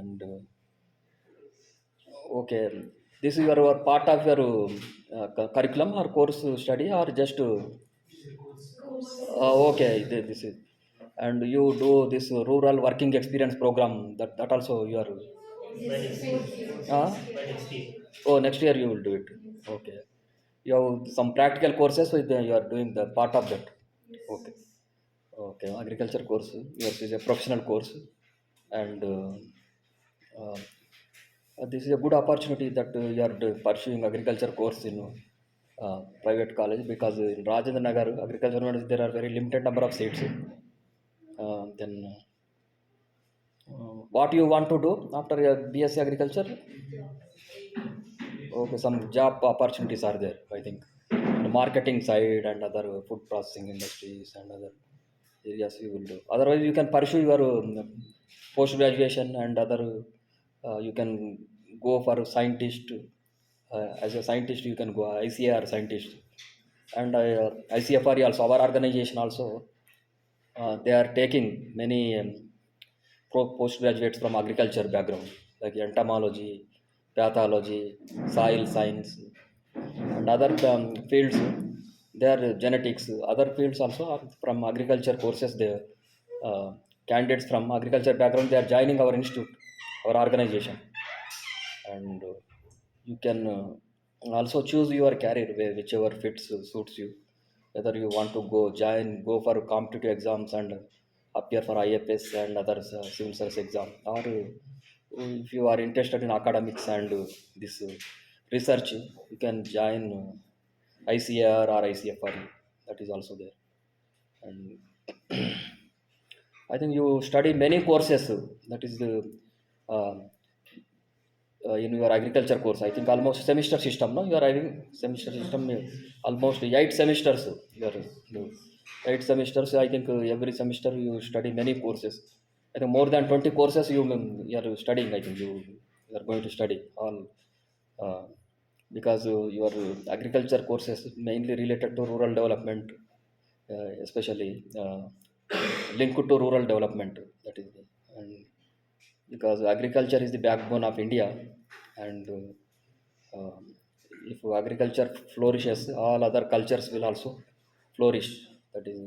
And okay, this is your part of your curriculum or course study or just okay, this is, and you do this rural working experience program, that also you are By next year. By next year. oh, next year you will do it. Okay, you have some practical courses with you are doing the part of that. Okay, okay, agriculture course yours is a professional course. And uh, this is a good opportunity that you are pursuing agriculture course in private college, because in Rajendra Nagar agriculture university there are very limited number of seats. Then what you want to do after your BSc agriculture? Okay, some job opportunities are there, I think. The marketing side and other food processing industries and other areas you will do. Otherwise, you can pursue your post graduation and other. You can go for scientist. As a scientist, you can go ICAR scientist, and ICFR also. Our organization also, they are taking many postgraduates from agriculture background, like entomology, pathology, soil science, and other fields. Their genetics, other fields also are from agriculture courses. They candidates from agriculture background, they are joining our institute, our organization. And you can also choose your career whichever fits suits you, whether you want to go for competitive exams and appear for IFS and other civil service exam, or if you are interested in academics and this research, you can join ICR or ICFR. That is also there. And I think you study many courses. That is the uh, in your agriculture course. I think almost semester system. No, you are having semester system. Almost 8 semesters. You are 8 semesters. I think every semester you study many courses. I think more than 20 courses you are studying. I think you are going to study all, uh, because your agriculture courses mainly related to rural development, especially linked to rural development. That is the, and because agriculture is the backbone of India, and if agriculture flourishes, all other cultures will also flourish. That is,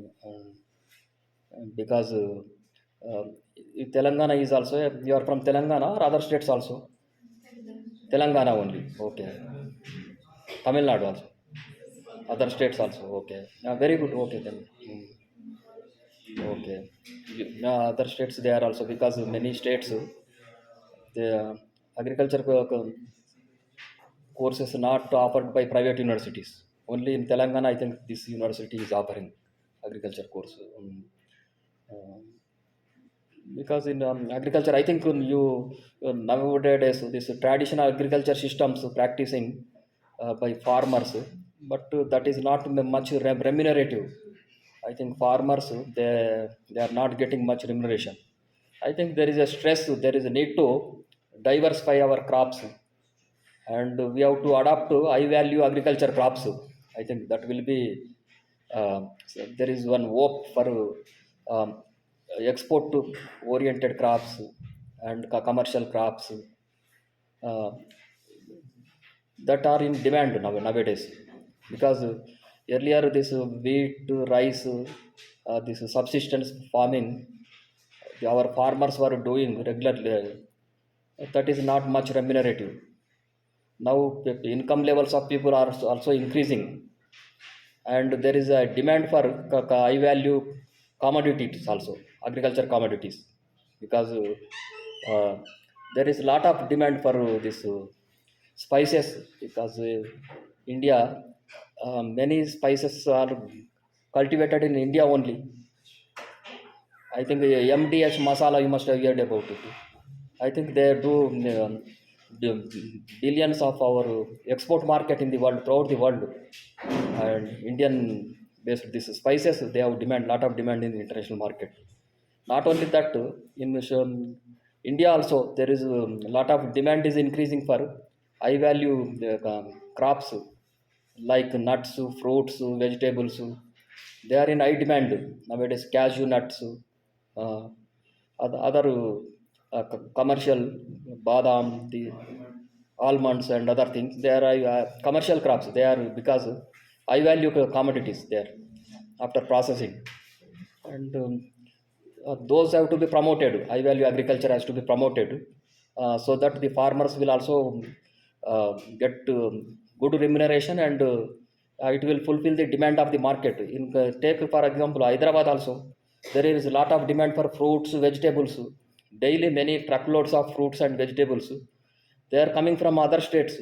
because Telangana is also, you are from Telangana or other states also? Telangana only. Okay, Tamil Nadu also, other states also. Okay, very good. Okay then. Okay, other states they are also, because many states the agriculture courses not offered by private universities. Only in Telangana, I think this university is offering agriculture course. Uh, because in agriculture, I think nowadays this traditional agriculture systems practicing by farmers, but that is not much remunerative. I think farmers they are not getting much remuneration. I think there is a stress, there is a need to diversify our crops, and we have to adapt to high value agriculture crops. I think that will be so there is one hope for um, export to oriented crops and commercial crops uh, that are in demand nowadays, because earlier this wheat, rice, this subsistence farming our farmers were doing regularly, that is not much remunerative. Now income levels of people are also increasing, and there is a demand for high value commodities also, agriculture commodities, because there is a lot of demand for this spices, because India, many spices are cultivated in India only. I think MDH masala, you must have heard about it. I think they do the billions of our export market in the world, throughout the world, and Indian based these spices they have demand, lot of demand in the international market. Not only that, in India also there is a lot of demand is increasing for high value crops like nuts, fruits, vegetables. They are in high demand nowadays. Cashew nuts, other commercial badam, the almonds and other things. They are commercial crops. They are because high value commodities there after processing, and those have to be promoted. High value agriculture has to be promoted, so that the farmers will also get good remuneration, and it will fulfill the demand of the market. In take for example Hyderabad also, there is a lot of demand for fruits, vegetables. Daily many truckloads of fruits and vegetables they are coming from other states,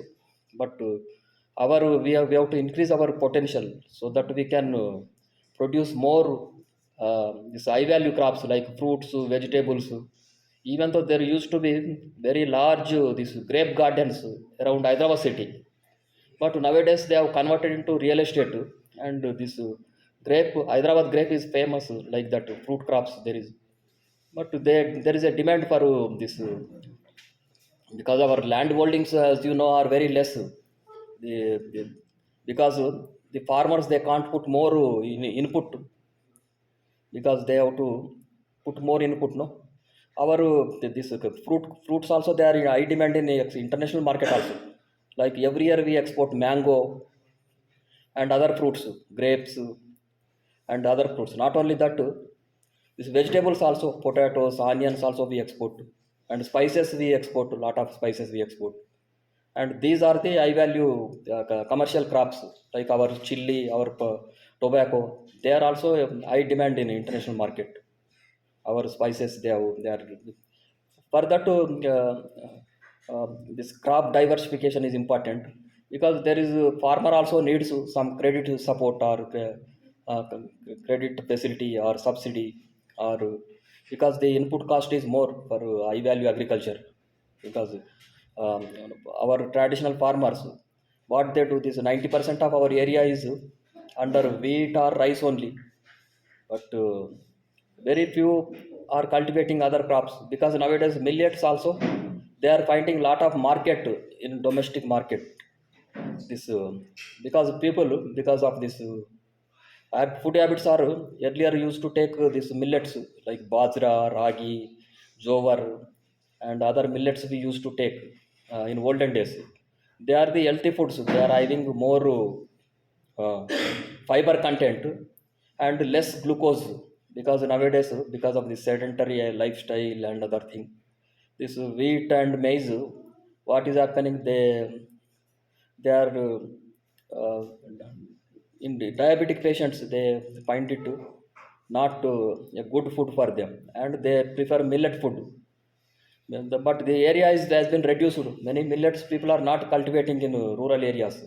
but we have to increase our potential so that we can produce more this high value crops like fruits, vegetables. Even though there used to be very large these grape gardens around Hyderabad city, but nowadays they have converted into real estate, and this grape Hyderabad grape is famous like that fruit crops there is, but there is a demand for this because our land holdings, as you know, are very less. Because the farmers they can't put more input because they have to put more input. No, our this fruits also they are in high demand in international market also. Like every year we export mango and other fruits, grapes and other fruits. Not only that, these vegetables also, potatoes, onions also we export, and spices we export. A lot of spices we export, and these are the high value commercial crops like our chili, our tobacco. They are also high demand in international market. Our spices they are for that this crop diversification is important, because there is farmer also needs some credit support or uh, credit facility or subsidy, or because the input cost is more for high value agriculture. Because um, our traditional farmers, what they do, this 90% of our area is under wheat or rice only, but very few are cultivating other crops, because nowadays millets also they are finding lot of market in domestic market. This because people, because of this food habits are earlier used to take this millets like bajra, ragi, jowar and other millets we used to take in olden days. They are the healthy foods. They are having more fiber content and less glucose, because nowadays because of the sedentary lifestyle and other thing, this wheat and maize, what is happening, they are uh, in the diabetic patients they find it not a good food for them, and they prefer millet food. But the area has been reduced. Many millets people are not cultivating in rural areas.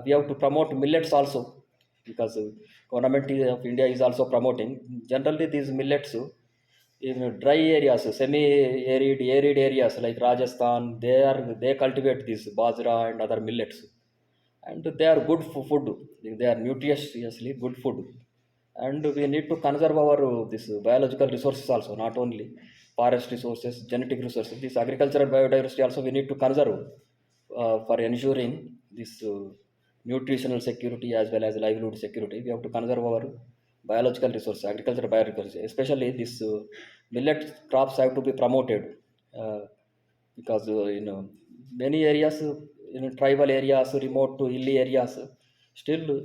We have to promote millets also, because government of India is also promoting. Generally, these millets in dry areas, arid areas like Rajasthan, they cultivate this bajra and other millets, and they are good for food. They are nutritiously good food, and we need to conserve our this biological resources also, not only forest resources, genetic resources. This agricultural biodiversity also we need to conserve for ensuring this nutritional security as well as livelihood security. We have to conserve our biological resources, agricultural biodiversity, especially this millet crops have to be promoted, uh, because many areas, in tribal areas, remote to hilly areas, still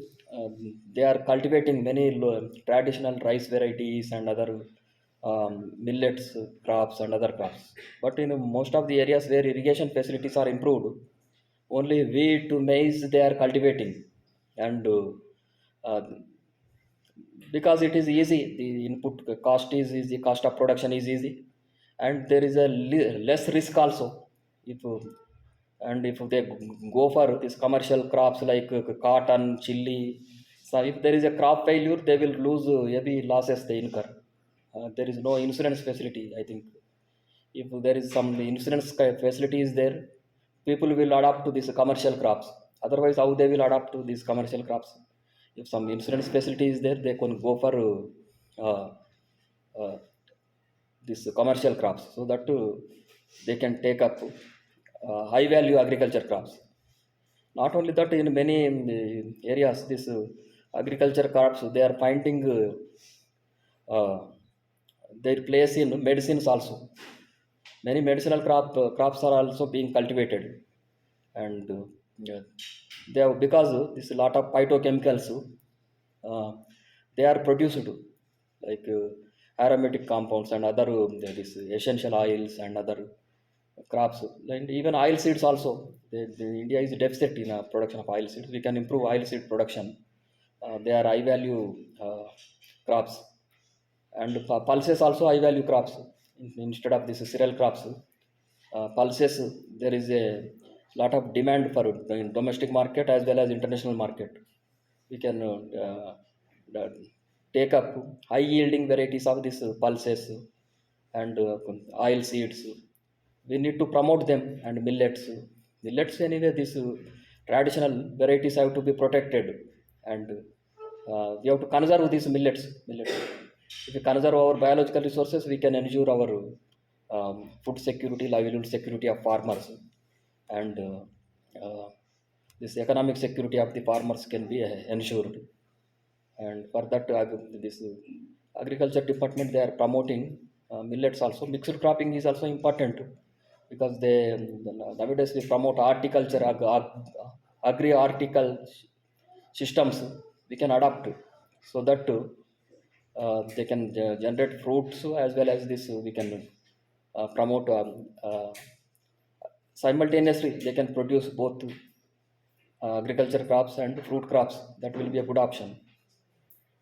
they are cultivating many traditional rice varieties and other millets crops and other crops. But in most of the areas where irrigation facilities are improved, only wheat to maize they are cultivating, and uh, because it is easy, the input cost is easy, cost of production is easy, and there is a less risk also. If and if they go for these commercial crops like cotton, chili, so if there is a crop failure they will lose heavy losses they incur. There is no insurance facility, I think. If there is some insurance facility is there, people will adapt to these commercial crops. Otherwise how they will adapt to these commercial crops? If some insurance facility is there, they can go for uh, uh, these commercial crops, so that they can take up high value agriculture crops. Not only that, in many areas this agriculture crops they are finding their place in medicines also. many medicinal crops are also being cultivated, and yeah, they have, because this lot of phytochemicals uh, they are produced like aromatic compounds and other this essential oils and other crops, and even oil seeds also. India is deficit in production of oil seeds. We can improve oil seed production. They are high value crops, and pulses also high value crops. Instead of this cereal crops, pulses, there is a lot of demand for in domestic market as well as international market. We can uh, take up high yielding varieties of these pulses and oil seeds. We need to promote them, and millets anyway, these traditional varieties have to be protected, and we have to conserve these millets. If we conserve our biological resources, we can ensure our food security, livelihood security of farmers, and this economic security of the farmers can be ensured. And for that, this agriculture department, they are promoting millets also. Mixed cropping is also important, because they nowadays we promote horticulture, agri horticulture systems we can adopt, so that they can generate fruits as well as this we can promote simultaneously. They can produce both agriculture crops and fruit crops. That will be a good option.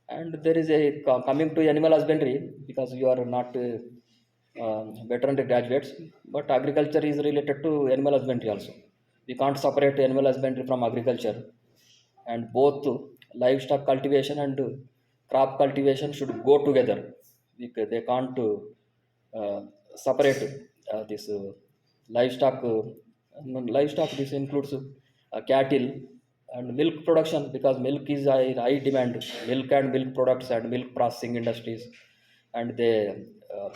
And there is a coming to animal husbandry, because you are not veterinary graduates, but agriculture is related to animal husbandry also. We can't separate animal husbandry from agriculture, and both livestock cultivation and crop cultivation should go together. They can't separate this livestock. Livestock, this includes cattle and milk production, because milk is high demand. Milk and milk products and milk processing industries, and uh,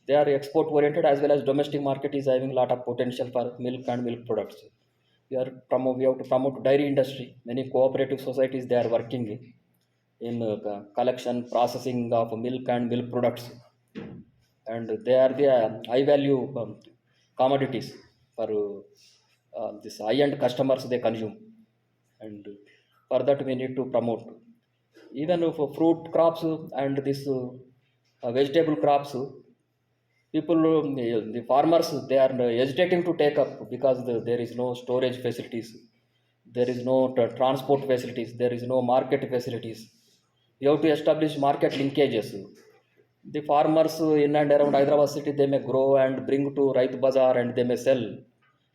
they are export oriented, as well as domestic market is having a lot of potential for milk and milk products. We have to promote dairy industry. Many cooperative societies, they are working in collection processing of milk and milk products, and they are the high value commodities for this high end customers they consume, and for that we need to promote. Even for fruit crops and this vegetable crops, people, the farmers, they are hesitating to take up, because there is no storage facilities, there is no transport facilities, there is no market facilities. You have to establish market linkages. The farmers in and around Hyderabad city, they may grow and bring to Right Bazaar, and they may sell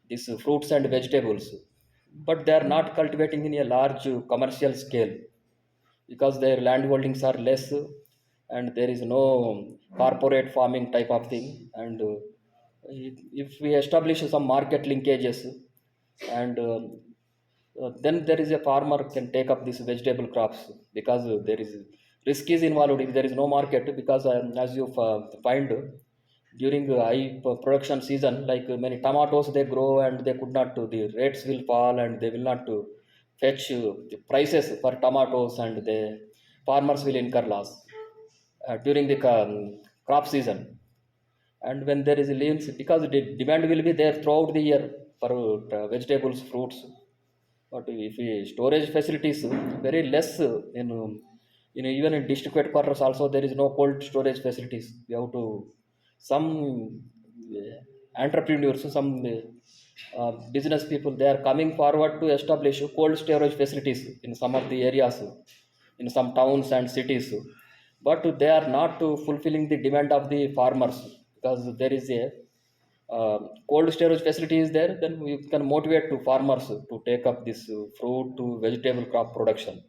these fruits and vegetables, but they are not cultivating in a large commercial scale, because their land holdings are less, and there is no corporate farming type of thing. And if we establish some market linkages, and then there is a farmer can take up these vegetable crops, because there is risk is involved if there is no market. Because as you find during high production season, like many tomatoes they grow, and they could not the rates will fall, and they will not fetch the prices for tomatoes, and the farmers will incur loss during the crop season. And when there is leans, because the demand will be there throughout the year for vegetables, fruits. But if we storage facilities very less even in district headquarters also, there is no cold storage facilities. We have to some entrepreneurs, some business people, they are coming forward to establish cold storage facilities in some of the areas, in some towns and cities, but they are not fulfilling the demand of the farmers, because there is a cold storage facility is there. Then we can motivate to farmers to take up this fruit to vegetable crop production,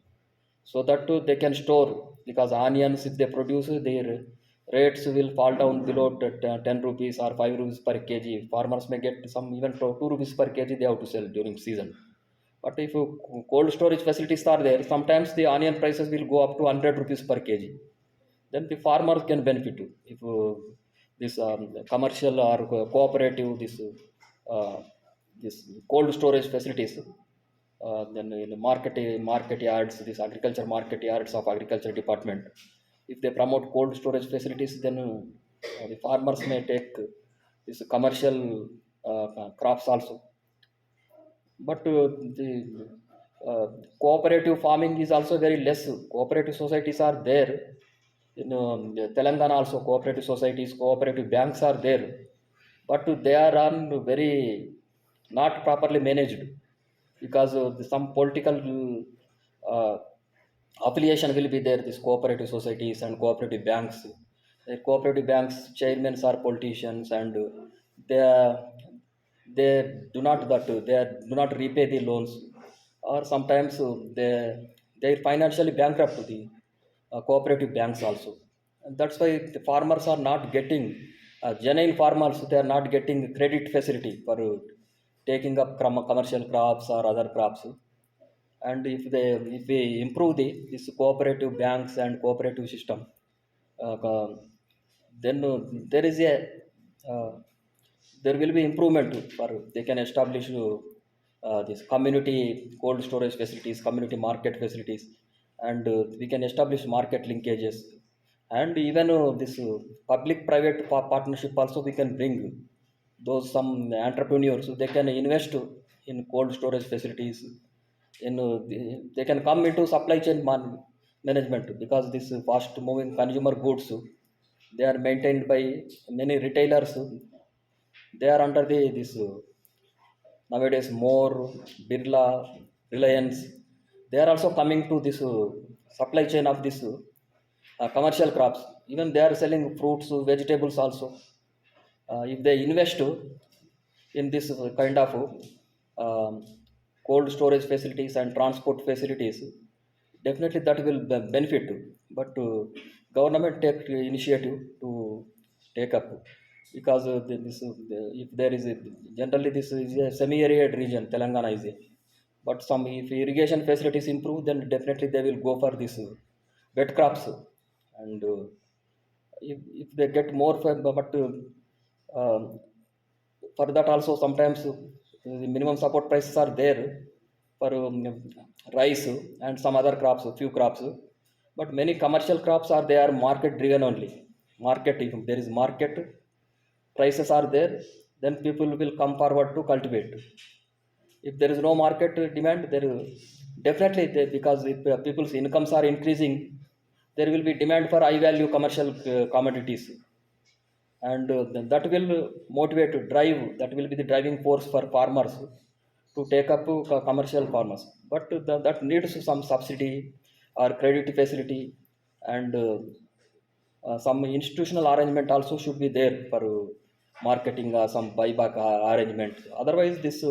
so that they can store. Because onions, if they produce, their rates will fall down below 10 rupees or 5 rupees per kg. Farmers may get some even to 2 rupees per kg they have to sell during season. But if cold storage facilities are there, sometimes the onion prices will go up to 100 rupees per kg. Then the farmer can benefit if this commercial or cooperative uh, this cold storage facilities, then in market yards, this agriculture market yards of agriculture department, if they promote cold storage facilities, then the farmers may take this commercial crops also. But the cooperative farming is also very less. Cooperative societies are there. In Telangana also, cooperative societies, cooperative banks are there, but they are on very not properly managed because some political uh, affiliation will be there. These cooperative societies and cooperative banks. The cooperative banks chairmen are politicians, and they they do not repay the loans, or sometimes they financially bankrupt the cooperative banks also. And that's why the farmers are not getting genuine farmers. They are not getting credit facility for taking up commercial crops or other crops. And if we improve this cooperative banks and cooperative system, then there is a uh, there will be improvement for they can establish this community cold storage facilities, community market facilities, and we can establish market linkages, and even this public private partnership also we can bring those some entrepreneurs. So they can invest in cold storage facilities. They can come into supply chain management, because this fast moving consumer goods, they are maintained by many retailers. They are under the this nowadays more Birla, Reliance. They are also coming to this supply chain of this commercial crops. Even they are selling fruits, vegetables also. If they invest in this kind of um, cold storage facilities and transport facilities, definitely that will benefit. But government take initiative to take up, because if there is a, generally this is a semi-arid region, Telangana is a, but some if irrigation facilities improve, then definitely they will go for this wet crops. And if they get more, but for that also sometimes the minimum support prices are there for rice and some other crops, few crops. But many commercial crops are, they are market driven only. Market, if there is market, prices are there, then people will come forward to cultivate. If there is no market demand, there definitely because if people's incomes are increasing, there will be demand for high value commercial commodities, and that will motivate to drive, that will be the driving force for farmers to take up commercial farmers. But that needs some subsidy or credit facility, and some institutional arrangement also should be there for marketing, some buyback arrangement. Otherwise this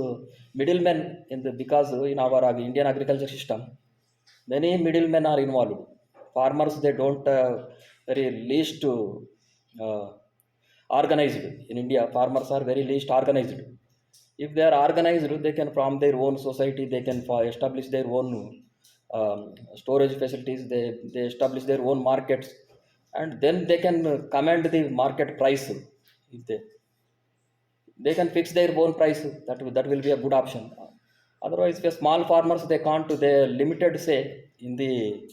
middlemen in the, because in our Indian agriculture system many middlemen are involved. Farmers, they don't very least uh, organized. In India farmers are very least organized. If they are organized, they can from their own society, they can establish their own storage facilities, they establish their own markets, and then they can command the market price. If they can fix their own price, that will be a good option. Otherwise for small farmers, they can't, they limited say in the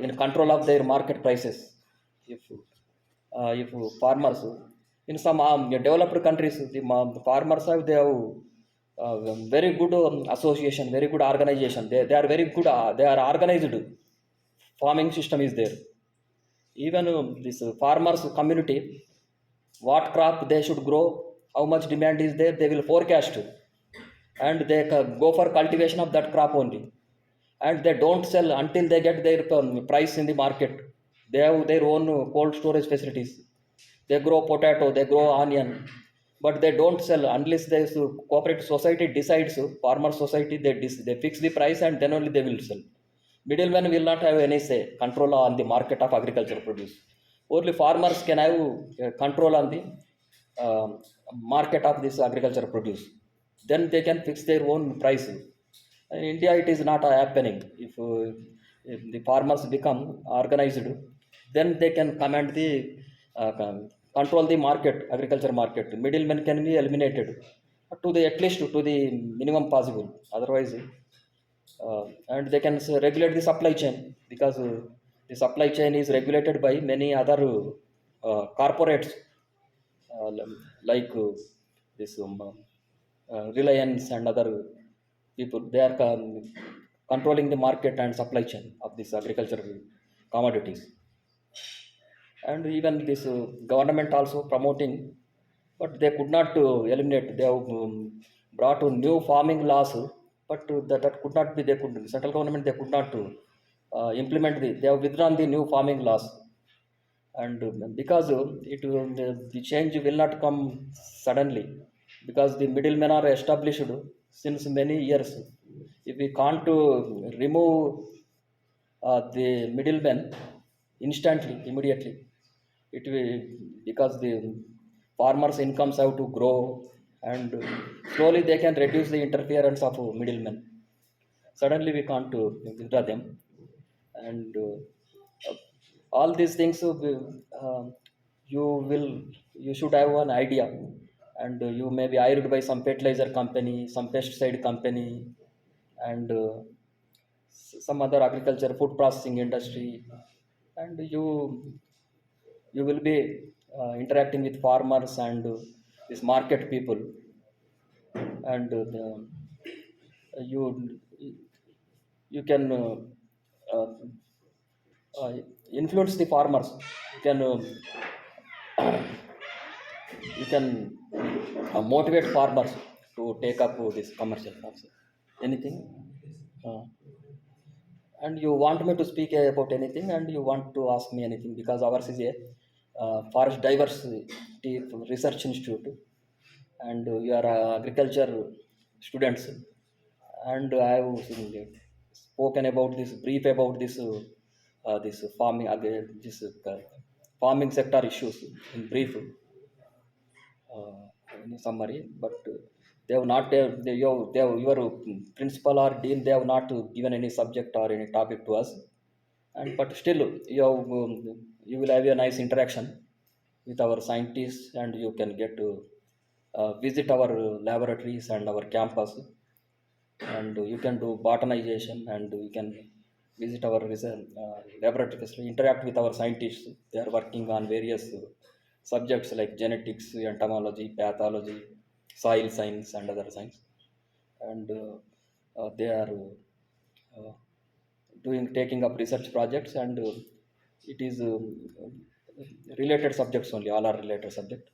in control of their market prices. If farmers in some developed countries, the farmers have, they have very good association, very good organization, they are very good, they are organized farming system is there. Even this farmers community, what crop they should grow, how much demand is there, they will forecast, and they go for cultivation of that crop only, and they don't sell until they get their price in the market. They have their own cold storage facilities. They grow potato, they grow onion, but they don't sell unless the cooperative society decides, farmer society, they fix the price and then only they will sell. Middlemen will not have any say, control on the market of agricultural produce. Only farmers can have control on the um, market of this agricultural produce. Then they can fix their own price. In India, it is not happening. If the farmers become organized, then they can command the control the market, agriculture market. Middlemen can be eliminated to the at least to the minimum possible. Otherwise, and they can regulate the supply chain, because the supply chain is regulated by many other corporates. like this Reliance and other people. They are controlling the market and supply chain of this agricultural commodities. And even this government also promoting, but they could not eliminate. They have brought to new farming laws, but that could not be. They could central government they could not implement the. They have withdrawn the new farming laws, and because the change will not come suddenly, because the middlemen are established since many years. If we can't remove the middlemen instantly, immediately, it will, because the farmers incomes have to grow, and slowly they can reduce the interference of middlemen. Suddenly we can't withdraw them. And all these things you will, you should have an idea. And you may be hired by some fertilizer company, some pesticide company, and some other agriculture food processing industry. And you will be interacting with farmers and this market people. And you you can uh, uh, influence the farmers. You can you can motivate farmers to take up this commercial farms. Anything? Uh, and you want me to speak about anything, and you want to ask me anything, because ours is a forest diversity research institute, and you are agriculture students. And I have spoken about this brief about this farming this farming sector issues in brief, in summary. But they have not your principal or dean, they have not given any subject or any topic to us. And but still you will have a nice interaction with our scientists, and you can get to visit our laboratories and our campus. And you can do botanization, and you can visit our research laboratories, interact with our scientists. They are working on various subjects like genetics, entomology, pathology, soil science, and other science. And they are uh, doing taking up research projects. And it is related subjects only, all are related subject.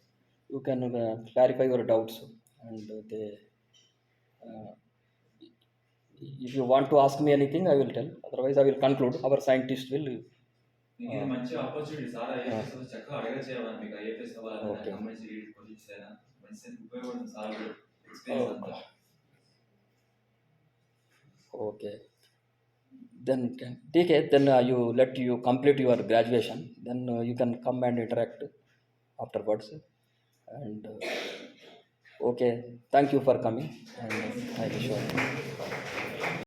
You can clarify your doubts. And they uh, if you want to ask me anything, I will tell. Otherwise, I will conclude. Our scientist will. మీకు ఇది మంచి opportunity sir. IAS చక్కగా అడగచ్చు ఏమన్నా, మీకు IAS అవ్వాలన్నా Okay. Government lead position అయినా మంచి ఉపయోగపడుతుంది సార్ ఎక్స్పీరియన్స్ అంతా. Okay. Then take it. Then you let you complete your graduation. Then you can come and interact afterwards. And okay. Thank you for coming. And I wish you.